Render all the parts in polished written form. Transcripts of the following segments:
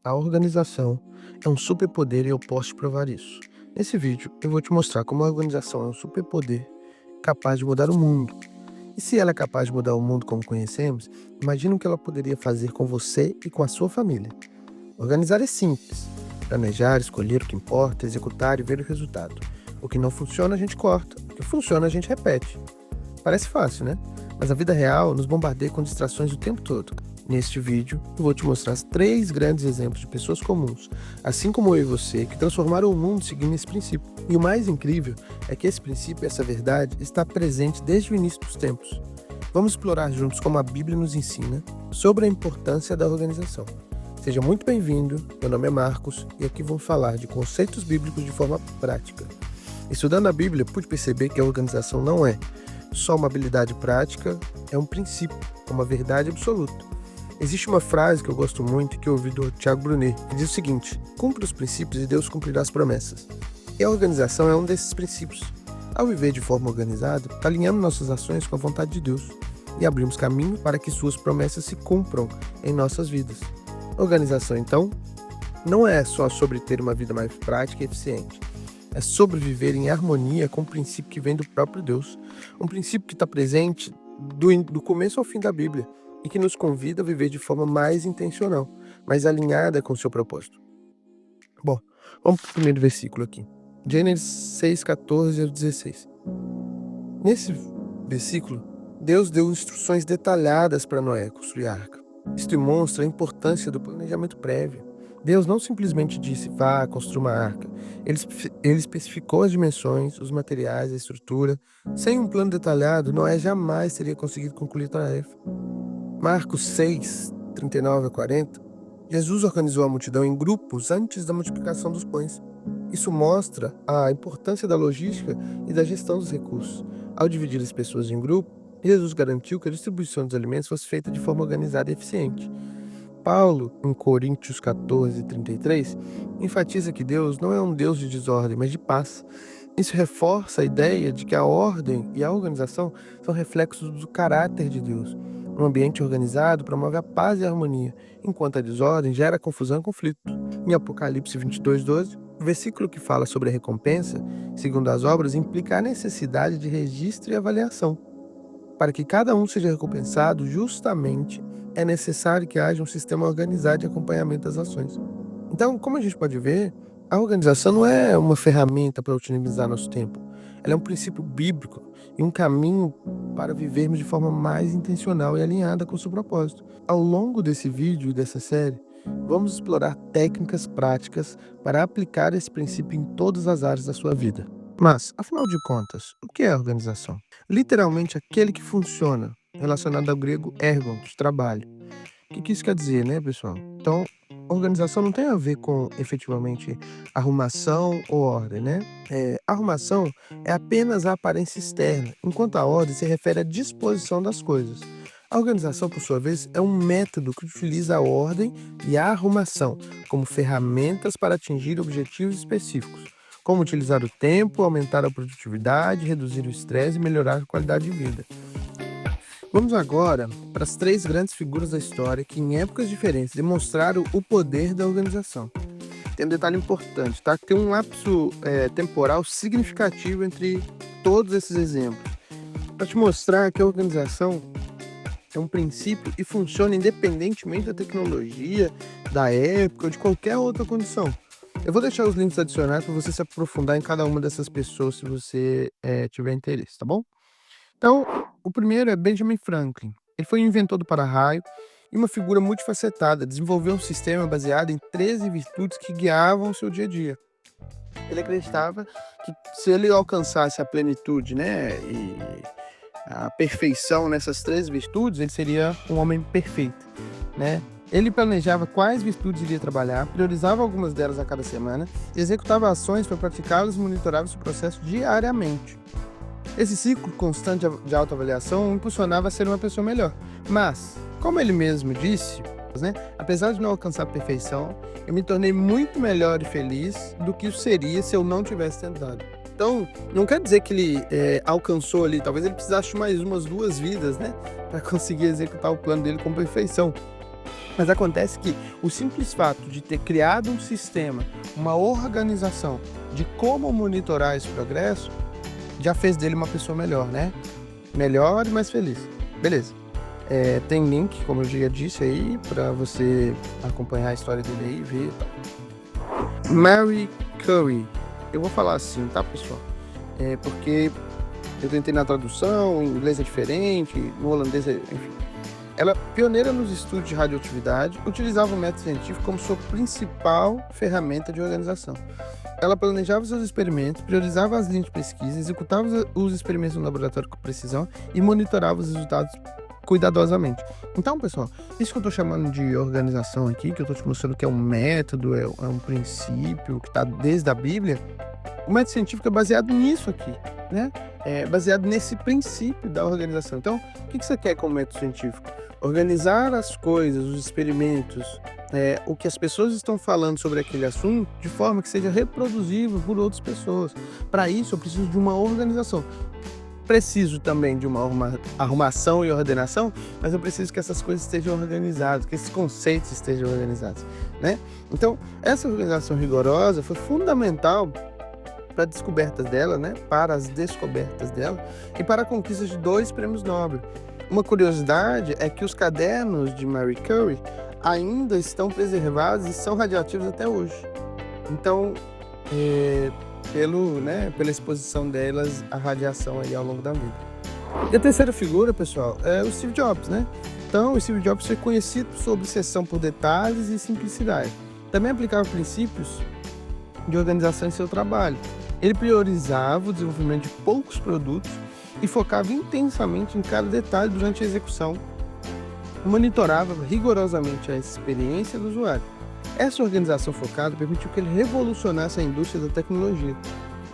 A organização é um superpoder e eu posso te provar isso. Nesse vídeo, eu vou te mostrar como a organização é um superpoder capaz de mudar o mundo. E se ela é capaz de mudar o mundo como conhecemos, imagina o que ela poderia fazer com você e com a sua família. Organizar é simples. Planejar, escolher o que importa, executar e ver o resultado. O que não funciona, a gente corta. O que funciona, a gente repete. Parece fácil, né? Mas a vida real nos bombardeia com distrações o tempo todo. Neste vídeo, eu vou te mostrar 3 grandes exemplos de pessoas comuns, assim como eu e você, que transformaram o mundo seguindo esse princípio. E o mais incrível é que esse princípio, essa verdade, está presente desde o início dos tempos. Vamos explorar juntos como a Bíblia nos ensina sobre a importância da organização. Seja muito bem-vindo, meu nome é Marcos e aqui vamos falar de conceitos bíblicos de forma prática. Estudando a Bíblia, pude perceber que a organização não é só uma habilidade prática, é um princípio, uma verdade absoluta. Existe uma frase que eu gosto muito e que eu ouvi do Tiago Brunet, que diz o seguinte: cumpre os princípios e Deus cumprirá as promessas. E a organização é um desses princípios. Ao viver de forma organizada, alinhamos nossas ações com a vontade de Deus e abrimos caminho para que suas promessas se cumpram em nossas vidas. Organização, então, não é só sobre ter uma vida mais prática e eficiente. É sobre viver em harmonia com o princípio que vem do próprio Deus. Um princípio que está presente do começo ao fim da Bíblia e que nos convida a viver de forma mais intencional, mais alinhada com o seu propósito. Bom, vamos para o primeiro versículo aqui. Gênesis 6, 14 ao 16. Nesse versículo, Deus deu instruções detalhadas para Noé construir a arca. Isso demonstra a importância do planejamento prévio. Deus não simplesmente disse, vá, construa uma arca. Ele especificou as dimensões, os materiais, a estrutura. Sem um plano detalhado, Noé jamais teria conseguido concluir a tarefa. Marcos 6, 39 a 40, Jesus organizou a multidão em grupos antes da multiplicação dos pães. Isso mostra a importância da logística e da gestão dos recursos. Ao dividir as pessoas em grupos, Jesus garantiu que a distribuição dos alimentos fosse feita de forma organizada e eficiente. Paulo, em Coríntios 14, 33, enfatiza que Deus não é um Deus de desordem, mas de paz. Isso reforça a ideia de que a ordem e a organização são reflexos do caráter de Deus. Um ambiente organizado promove a paz e a harmonia, enquanto a desordem gera confusão e conflito. Em Apocalipse 22, 12, o versículo que fala sobre a recompensa, segundo as obras, implica a necessidade de registro e avaliação. Para que cada um seja recompensado justamente, é necessário que haja um sistema organizado de acompanhamento das ações. Então, como a gente pode ver, a organização não é uma ferramenta para otimizar nosso tempo. Ela é um princípio bíblico e um caminho para vivermos de forma mais intencional e alinhada com o seu propósito. Ao longo desse vídeo e dessa série, vamos explorar técnicas práticas para aplicar esse princípio em todas as áreas da sua vida. Mas, afinal de contas, o que é organização? Literalmente aquele que funciona, relacionado ao grego ergon, de trabalho. O que isso quer dizer, né, pessoal? Então, organização não tem a ver com, efetivamente, arrumação ou ordem, né? Arrumação é apenas a aparência externa, enquanto a ordem se refere à disposição das coisas. A organização, por sua vez, é um método que utiliza a ordem e a arrumação como ferramentas para atingir objetivos específicos, como utilizar o tempo, aumentar a produtividade, reduzir o estresse e melhorar a qualidade de vida. Vamos agora para as 3 grandes figuras da história que, em épocas diferentes, demonstraram o poder da organização. Tem um detalhe importante, tá? Tem um lapso temporal significativo entre todos esses exemplos, para te mostrar que a organização é um princípio e funciona independentemente da tecnologia, da época ou de qualquer outra condição. Eu vou deixar os links adicionados para você se aprofundar em cada uma dessas pessoas se você tiver interesse, tá bom? Então, o primeiro é Benjamin Franklin. Ele foi um inventor do para-raio e uma figura multifacetada. Desenvolveu um sistema baseado em 13 virtudes que guiavam o seu dia a dia. Ele acreditava que se ele alcançasse a plenitude, né, e a perfeição nessas 13 virtudes, ele seria um homem perfeito, né? Ele planejava quais virtudes iria trabalhar, priorizava algumas delas a cada semana, executava ações para praticá-las e monitorava esse processo diariamente. Esse ciclo constante de autoavaliação impulsionava a ser uma pessoa melhor. Mas, como ele mesmo disse, né, apesar de não alcançar a perfeição, eu me tornei muito melhor e feliz do que seria se eu não tivesse tentado. Então, não quer dizer que ele alcançou ali, talvez ele precisasse de mais umas 2 vidas, né, para conseguir executar o plano dele com perfeição. Mas acontece que o simples fato de ter criado um sistema, uma organização de como monitorar esse progresso, já fez dele uma pessoa melhor, né? Melhor e mais feliz. Beleza. Tem link, como eu já disse aí, para você acompanhar a história dele aí e ver e tal. Mary Curry. Eu vou falar assim, tá, pessoal? Porque eu tentei na tradução, em inglês é diferente, no holandês enfim. Ela, pioneira nos estudos de radioatividade, utilizava o método científico como sua principal ferramenta de organização. Ela planejava seus experimentos, priorizava as linhas de pesquisa, executava os experimentos no laboratório com precisão e monitorava os resultados cuidadosamente. Então, pessoal, isso que eu estou chamando de organização aqui, que eu estou te mostrando que é um método, é um princípio que está desde a Bíblia, o método científico é baseado nisso aqui, né? É baseado nesse princípio da organização. Então, o que você quer com o método científico? Organizar as coisas, os experimentos, o que as pessoas estão falando sobre aquele assunto, de forma que seja reproduzível por outras pessoas. Para isso, eu preciso de uma organização. Preciso também de uma arrumação e ordenação, mas eu preciso que essas coisas estejam organizadas, que esses conceitos estejam organizados, né? Então, essa organização rigorosa foi fundamental para descobertas dela, né? Para as descobertas dela e para a conquista de 2 prêmios Nobel. Uma curiosidade é que os cadernos de Marie Curie ainda estão preservados e são radioativos até hoje. Então, pela exposição delas à radiação aí ao longo da vida. E a terceira figura, pessoal, é o Steve Jobs, né? Então, o Steve Jobs foi conhecido por sua obsessão por detalhes e simplicidade. Também aplicava princípios de organização em seu trabalho. Ele priorizava o desenvolvimento de poucos produtos e focava intensamente em cada detalhe durante a execução. Monitorava rigorosamente a experiência do usuário. Essa organização focada permitiu que ele revolucionasse a indústria da tecnologia.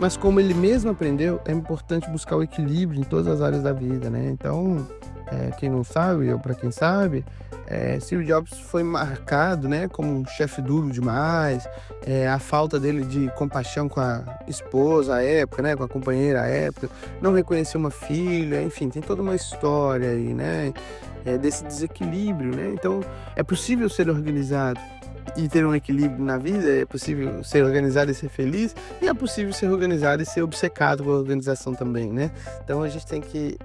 Mas como ele mesmo aprendeu, é importante buscar o equilíbrio em todas as áreas da vida, né? Então, quem não sabe, ou para quem sabe, Steve Jobs foi marcado, né, como um chefe duro demais, a falta dele de compaixão com a esposa à época, né, com a companheira à época, não reconheceu uma filha, enfim, tem toda uma história aí, né, desse desequilíbrio, né? Então, é possível ser organizado e ter um equilíbrio na vida, é possível ser organizado e ser feliz, e é possível ser organizado e ser obcecado com a organização também, né? Então, a gente tem que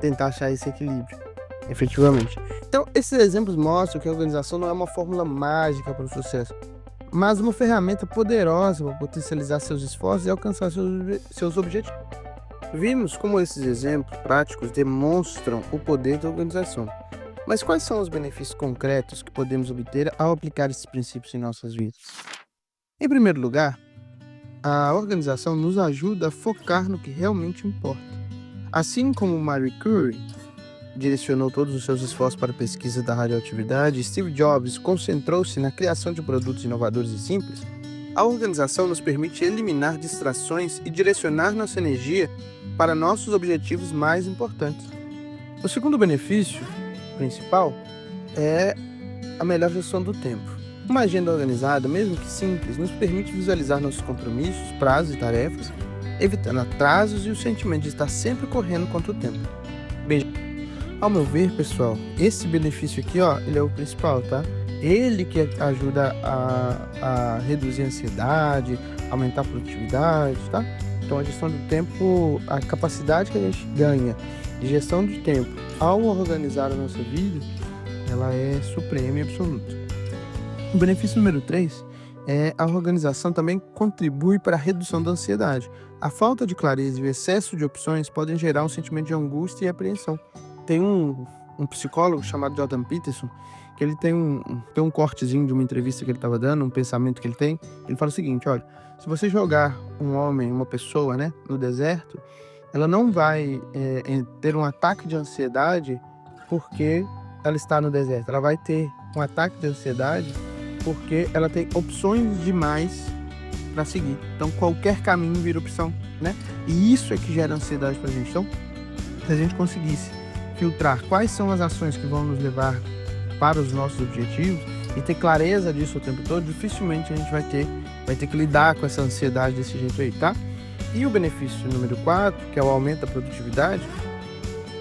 tentar achar esse equilíbrio, efetivamente. Então, esses exemplos mostram que a organização não é uma fórmula mágica para o sucesso, mas uma ferramenta poderosa para potencializar seus esforços e alcançar seus objetivos. Vimos como esses exemplos práticos demonstram o poder da organização. Mas quais são os benefícios concretos que podemos obter ao aplicar esses princípios em nossas vidas? Em primeiro lugar, a organização nos ajuda a focar no que realmente importa. Assim como Marie Curie direcionou todos os seus esforços para a pesquisa da radioatividade, Steve Jobs concentrou-se na criação de produtos inovadores e simples, a organização nos permite eliminar distrações e direcionar nossa energia para nossos objetivos mais importantes. O segundo benefício principal é a melhor gestão do tempo. Uma agenda organizada, mesmo que simples, nos permite visualizar nossos compromissos, prazos e tarefas, evitando atrasos e o sentimento de estar sempre correndo contra o tempo. Bem, ao meu ver, pessoal, esse benefício aqui, ele é o principal, tá? Ele que ajuda a reduzir a ansiedade, aumentar a produtividade, tá? Então, a gestão do tempo, a capacidade que a gente ganha de gestão de tempo ao organizar a nossa vida, ela é suprema e absoluta. O benefício número 3 é a organização também contribui para a redução da ansiedade. A falta de clareza e o excesso de opções podem gerar um sentimento de angústia e apreensão. Tem um psicólogo chamado Jordan Peterson, que ele tem um cortezinho de uma entrevista que ele estava dando, um pensamento que ele tem. Ele fala o seguinte, olha, se você jogar um homem, uma pessoa, né, no deserto, ela não vai ter um ataque de ansiedade porque ela está no deserto. Ela vai ter um ataque de ansiedade porque ela tem opções demais para seguir. Então, qualquer caminho vira opção, né? E isso é que gera ansiedade para a gente. Então, se a gente conseguisse filtrar quais são as ações que vão nos levar para os nossos objetivos e ter clareza disso o tempo todo, dificilmente a gente vai ter que lidar com essa ansiedade desse jeito aí, tá? E o benefício número 4, que é o aumento da produtividade,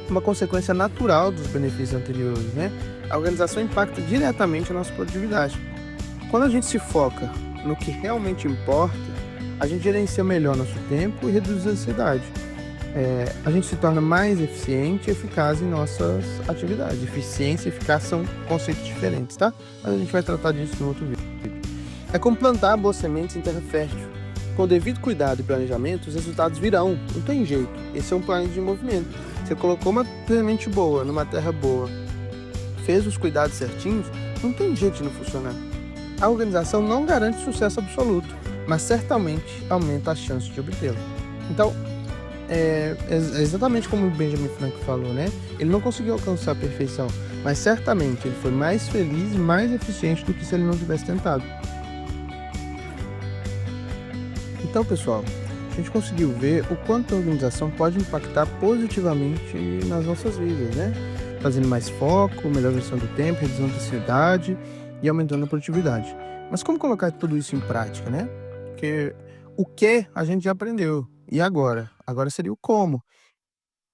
uma consequência natural dos benefícios anteriores, né? a organização impacta diretamente a nossa produtividade. Quando a gente se foca no que realmente importa, a gente gerencia melhor nosso tempo e reduz a ansiedade. A gente se torna mais eficiente e eficaz em nossas atividades. Eficiência e eficácia são conceitos diferentes, tá? Mas a gente vai tratar disso no outro vídeo. É como plantar boas sementes em terra fértil. Com o devido cuidado e planejamento, os resultados virão. Não tem jeito. Esse é um plano de movimento. Você colocou uma semente boa numa terra boa, fez os cuidados certinhos, não tem jeito de não funcionar. A organização não garante sucesso absoluto, mas certamente aumenta a chance de obtê-lo. Então, é exatamente como o Benjamin Franklin falou, né? Ele não conseguiu alcançar a perfeição, mas certamente ele foi mais feliz e mais eficiente do que se ele não tivesse tentado. Então, pessoal, a gente conseguiu ver o quanto a organização pode impactar positivamente nas nossas vidas, né? Fazendo mais foco, melhor gestão do tempo, reduzindo a ansiedade e aumentando a produtividade. Mas como colocar tudo isso em prática, né? Porque o que a gente já aprendeu. E agora? Agora seria o como.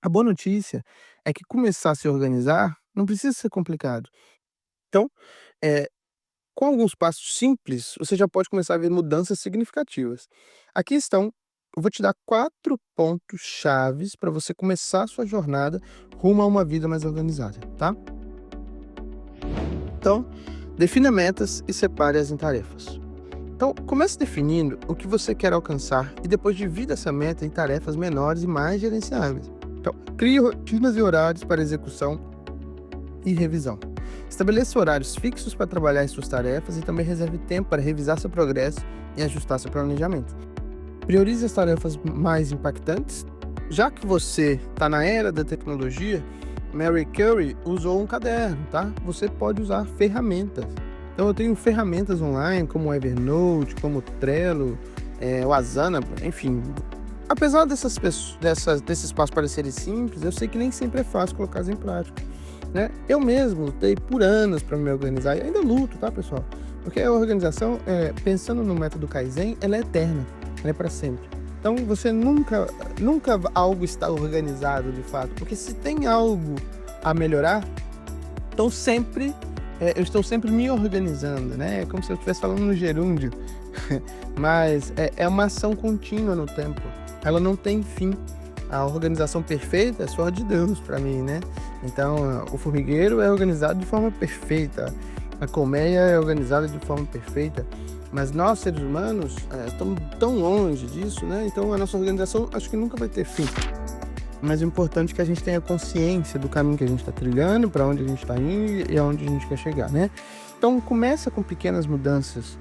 A boa notícia é que começar a se organizar não precisa ser complicado. Então, com alguns passos simples, você já pode começar a ver mudanças significativas. Aqui estão, eu vou te dar 4 pontos chaves para você começar a sua jornada rumo a uma vida mais organizada, tá? Então, defina metas e separe-as em tarefas. Então, comece definindo o que você quer alcançar e depois divida essa meta em tarefas menores e mais gerenciáveis. Então, crie rotinas e horários para execução e revisão. Estabeleça horários fixos para trabalhar em suas tarefas e também reserve tempo para revisar seu progresso e ajustar seu planejamento. Priorize as tarefas mais impactantes. Já que você está na era da tecnologia, Mary Curry usou um caderno, tá? Você pode usar ferramentas. Então eu tenho ferramentas online como o Evernote, como o Trello, o Asana, enfim. Apesar desses passos parecerem simples, eu sei que nem sempre é fácil colocá-los em prática, né? Eu mesmo lutei por anos para me organizar e ainda luto, tá, pessoal? Porque a organização, pensando no método Kaizen, ela é eterna, ela é para sempre. Então você nunca algo está organizado de fato, porque se tem algo a melhorar, então eu estou sempre me organizando, né? É como se eu estivesse falando no gerúndio, mas é uma ação contínua no tempo, ela não tem fim. A organização perfeita é só de Deus para mim, né? Então, o formigueiro é organizado de forma perfeita, a colmeia é organizada de forma perfeita, mas nós, seres humanos, estamos tão longe disso, né? Então, a nossa organização acho que nunca vai ter fim. Mas o importante é que a gente tenha consciência do caminho que a gente está trilhando, para onde a gente está indo e aonde a gente quer chegar, né? Então, começa com pequenas mudanças,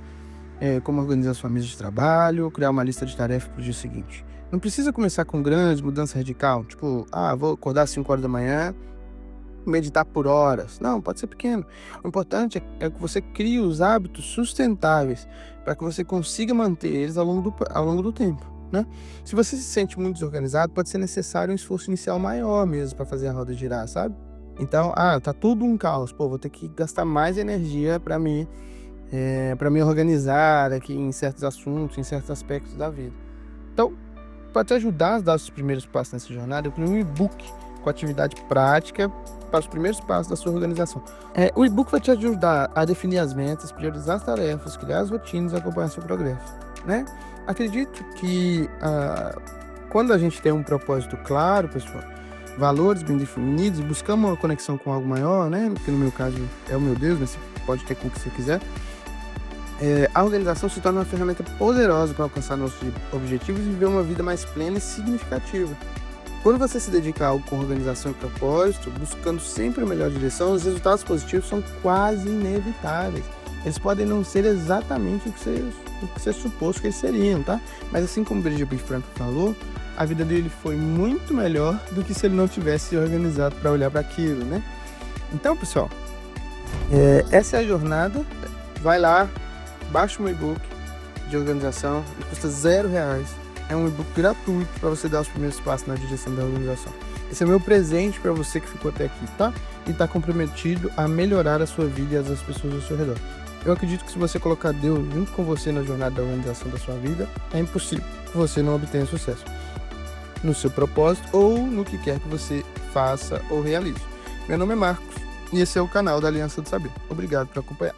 como organizar sua mesa de trabalho, criar uma lista de tarefas para o dia seguinte. Não precisa começar com grandes mudanças radical, tipo, vou acordar às 5 horas da manhã, meditar por horas. Não, pode ser pequeno. O importante é que você crie os hábitos sustentáveis para que você consiga manter eles ao longo do tempo, né? Se você se sente muito desorganizado, pode ser necessário um esforço inicial maior mesmo para fazer a roda girar, sabe? Então, tá tudo um caos. Pô, vou ter que gastar mais energia para me organizar aqui em certos assuntos, em certos aspectos da vida. Então, para te ajudar a dar os primeiros passos nessa jornada, eu criei um e-book com atividade prática para os primeiros passos da sua organização. O e-book vai te ajudar a definir as metas, priorizar as tarefas, criar as rotinas e acompanhar seu progresso, né? Acredito que quando a gente tem um propósito claro, pessoal, valores bem definidos, buscamos uma conexão com algo maior, né? Que no meu caso é o meu Deus, mas você pode ter com o que você quiser. A organização se torna uma ferramenta poderosa para alcançar nossos objetivos e viver uma vida mais plena e significativa. Quando você se dedica a algo com organização e propósito, buscando sempre a melhor direção, os resultados positivos são quase inevitáveis. Eles podem não ser exatamente o que você supôs que eles seriam, tá? Mas assim como o Benjamin Franklin falou, a vida dele foi muito melhor do que se ele não tivesse se organizado para olhar para aquilo, né? Então, pessoal, essa é a jornada. Vai lá, baixa um e-book de organização, ele custa R$0. É um e-book gratuito para você dar os primeiros passos na direção da organização. Esse é o meu presente para você que ficou até aqui, tá? E está comprometido a melhorar a sua vida e as das pessoas ao seu redor. Eu acredito que se você colocar Deus junto com você na jornada da organização da sua vida, é impossível que você não obtenha sucesso no seu propósito ou no que quer que você faça ou realize. Meu nome é Marcos E esse é o canal da Aliança do Saber. Obrigado por acompanhar.